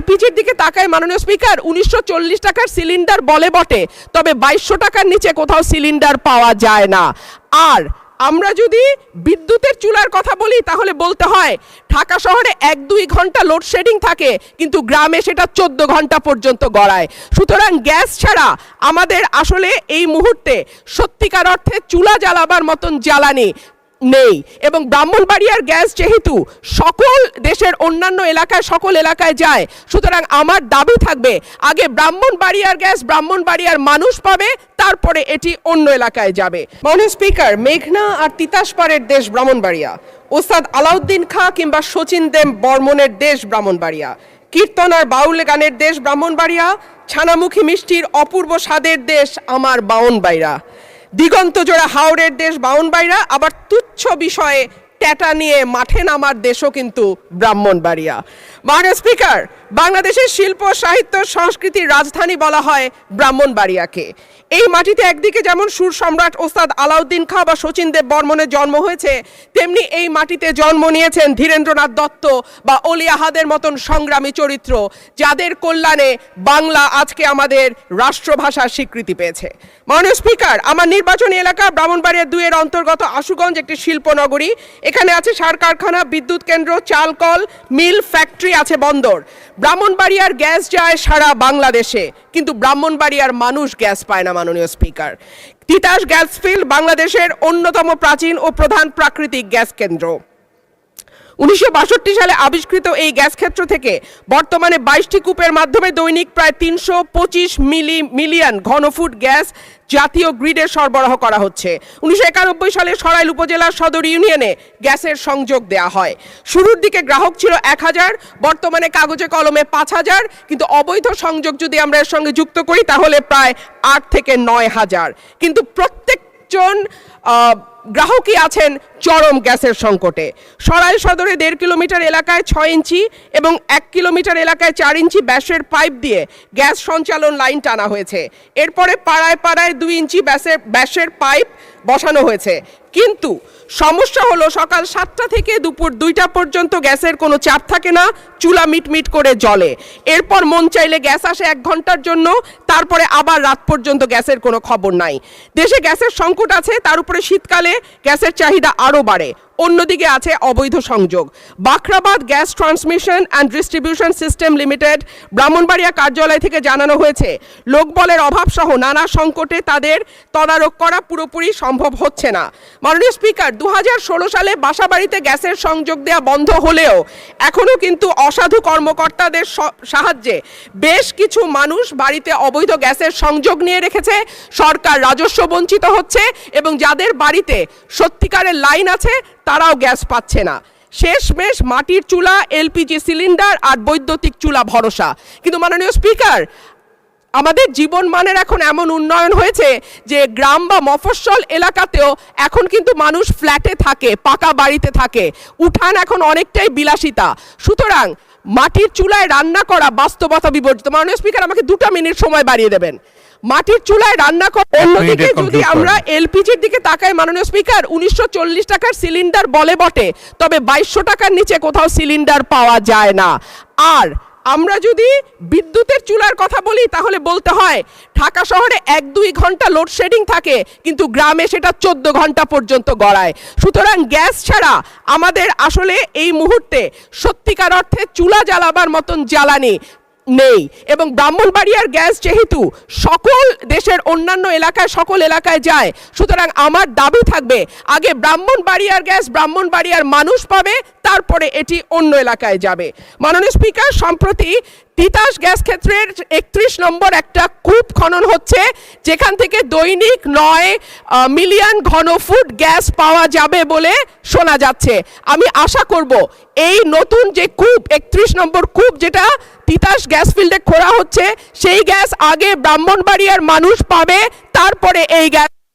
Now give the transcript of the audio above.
এলপিজির দিকে তাকায় মাননীয় স্পিকার, 1940 টাকার সিলিন্ডার বলে বটে, তবে 2200 টাকার নিচে কোথাও সিলিন্ডার পাওয়া যায় না। আর আমরা যদি বিদ্যুতের চুলার কথা বলি তাহলে বলতে হয় ঢাকা শহরে 1-2 ঘন্টা লোডশেডিং থাকে, কিন্তু গ্রামে সেটা 14 ঘন্টা পর্যন্ত গড়ায়। সুতরাং গ্যাস ছাড়া আমাদের আসলে এই মুহূর্তে সত্যিকার অর্থে চুলা জ্বালাবার মতন জ্বালানি নেই। এবং ব্রাহ্মণবাড়িয়ার গ্যাস যেহেতু সকল দেশের অন্যান্য এলাকায় সকল এলাকায় যায়, সুতরাং আমার দাবি থাকবে আগে ব্রাহ্মণবাড়িয়ার গ্যাস ব্রাহ্মণবাড়িয়ার মানুষ পাবে, তারপরে এটি অন্য এলাকায় যাবে। মাননীয় স্পিকার, মেঘনা আর তিতাস পাড়ের দেশ ব্রাহ্মণবাড়িয়া, ওস্তাদ আলাউদ্দিন খাঁ কিংবা শচীন দেব বর্মনের দেশ ব্রাহ্মণবাড়িয়া, কীর্তন আর বাউল গানের দেশ ব্রাহ্মণবাড়িয়া, ছানামুখী মিষ্টির অপূর্ব স্বাদের দেশ আমার বাউনবাড়িয়া, দিগন্ত জোড়া হাওড়ের দেশ বাউনবাড়িয়া, আবার তুচ্ছ বিষয়ে ট্যাটা নিয়ে মাঠে নামার দেশও কিন্তু ব্রাহ্মণবাড়িয়া। মাননীয় স্পিকার, বাংলাদেশের শিল্প সাহিত্য সংস্কৃতির রাজধানী বলা হয় ব্রাহ্মণবাড়িয়াকে। এই মাটিতে একদিকে যেমন সুর সম্রাট ওস্তাদ আলাউদ্দিন খাঁ বা শচীন দেব বর্মনের জন্ম হয়েছে, তেমনি এই মাটিতে জন্ম নিয়েছেন ধীরেন্দ্রনাথ দত্ত বা অলি আহাদের মতন সংগ্রামী চরিত্র, যাদের কল্যাণে বাংলা আজকে আমাদের রাষ্ট্রভাষার স্বীকৃতি পেয়েছে। মাননীয় স্পিকার, আমার নির্বাচনী এলাকা ব্রাহ্মণবাড়িয়া 2-এর অন্তর্গত আশুগঞ্জ একটি শিল্পনগরী। এখানে আছে সার কারখানা, বিদ্যুৎ কেন্দ্র, চালকল, মিল, ফ্যাক্টরি, আছে বন্দর। ব্রাহ্মণবাড়িয়ার গ্যাস যায় সারা বাংলাদেশে, কিন্তু ব্রাহ্মণবাড়িয়ার মানুষ গ্যাস পায় না। মাননীয় স্পিকার, তিতাস গ্যাস ফিল্ড বাংলাদেশের অন্যতম প্রাচীন ও প্রধান প্রাকৃতিক গ্যাস কেন্দ্র। 1962 সালে আবিষ্কৃত এই গ্যাস ক্ষেত্র থেকে বর্তমানে 22টি কূপের মাধ্যমে দৈনিক প্রায় 325 মিলিয়ন ঘনফুট গ্যাস জাতীয় গ্রিডে সরবরাহ করা হচ্ছে। 1991 সালে সরাইল উপজেলার সদর ইউনিয়নে গ্যাসের সংযোগ দেয়া হয়। শুরুর দিকে গ্রাহক ছিল 1000, বর্তমানে কাগজে কলমে 5000, কিন্তু অবৈধ সংযোগ যদি আমরা এর সঙ্গে যুক্ত করি তাহলে প্রায় 8 থেকে 9000। কিন্তু প্রত্যেকজন গ্রাহকই আছেন চরম গ্যাসের সংকটে। সরাইল সদরে 1.5 কিলোমিটার এলাকায় 6 ইঞ্চি এবং 1 কিলোমিটার এলাকায় 4 ইঞ্চি ব্যাসের পাইপ দিয়ে গ্যাস সঞ্চালন লাইন টানা হয়েছে। এরপরে পাড়ায় পাড়ায় 2 ইঞ্চি ব্যাসের পাইপ বসানো হয়েছে। কিন্তু সমস্যা হলো সকাল 7টা থেকে দুপুর 2টা পর্যন্ত গ্যাসের কোনো চাপ থাকে না, চুলা মিটমিট করে জ্বলে। এরপর মন চাইলে গ্যাস আসে 1 ঘন্টার জন্য, তারপরে আবার রাত পর্যন্ত গ্যাসের কোনো খবর নাই। দেশে গ্যাসের সংকট আছে, তার উপরে শীতকালে গ্যাসের চাহিদা আরও বাড়ে। অন্যদিকে আছে অবৈধ সংযোগ। Bakhrabad gas transmission and distribution system limited Brahmanbaria কার্যালয় থেকে জানানো হয়েছে লোকবলের অভাব সহ নানা সংকটে তাদের তদারক করা পুরোপুরি সম্ভব হচ্ছে না। মাননীয় স্পিকার, 2016 সালে বাসাবাড়িতে গ্যাসের সংযোগ দেওয়া বন্ধ হলেও এখনও কিন্তু অসাধু কর্মকর্তাদের সাহায্যে বেশ কিছু মানুষ বাড়িতে অবৈধ গ্যাসের সংযোগ নিয়ে রেখেছে। সরকার রাজস্ব বঞ্চিত হচ্ছে এবং যাদের বাড়িতে সত্যিকারের লাইন আছে তারাও গ্যাস পাচ্ছে না। শেষমেশ মাটির চুলা, এলপিজি সিলিন্ডার আর বৈদ্যুতিক চুলা ভরসা। কিন্তু মাননীয় স্পিকার, আমাদের জীবন মানের এখন এমন উন্নয়ন হয়েছে যে গ্রাম বা মফস্বল এলাকাতেও এখন কিন্তু মানুষ ফ্ল্যাটে থাকে, পাকা বাড়িতে থাকে, উঠান এখন অনেকটাই বিলাসিতা। সুতরাং মাটির চুলায় রান্না করা বাস্তবতা বিবর্জিত। মাননীয় স্পিকার, আমাকে 2 মিনিট সময় বাড়িয়ে দেবেন। মাটির চুলায় রান্না করা। অন্যদিকে যদি আমরা এলপিজির দিকে তাকাই মাননীয় স্পিকার, 1940 টাকার সিলিন্ডার বলে বটে, তবে 2200 টাকার নিচে কোথাও সিলিন্ডার পাওয়া যায় না। আর আমরা যদি বিদ্যুতের চুলার কথা বলি তাহলে বলতে হয় ঢাকা শহরে 1-2 ঘন্টা লোডশেডিং থাকে, কিন্তু গ্রামে সেটা 14 ঘন্টা পর্যন্ত গড়ায়। সুতরাং গ্যাস ছাড়া আমাদের আসলে এই মুহূর্তে সত্যিকার অর্থে চুলা জ্বালাবার মতন জ্বালানি নেই। এবং ব্রাহ্মণবাড়িয়ার গ্যাস যেহেতু সকল দেশের অন্যান্য এলাকায় সকল এলাকায় যায়, সুতরাং আমার দাবি থাকবে আগে ব্রাহ্মণবাড়িয়ার গ্যাস ব্রাহ্মণবাড়িয়ার মানুষ পাবে, তারপরে এটি অন্য এলাকায় যাবে। মাননীয় স্পিকার, সম্প্রতি তিতাস গ্যাস ক্ষেত্রের 31 নম্বর একটা কূপ খনন হচ্ছে, যেখান থেকে দৈনিক 9 মিলিয়ন ঘনফুট গ্যাস পাওয়া যাবে বলে শোনা যাচ্ছে। আমি আশা করব এই নতুন যে কূপ 31 নম্বর কূপ যেটা তিতাস গ্যাস ফিল্ডে খোঁড়া হচ্ছে, সেই গ্যাস আগে ব্রাহ্মণবাড়িয়ার মানুষ পাবে, তারপরে এই গ্যাস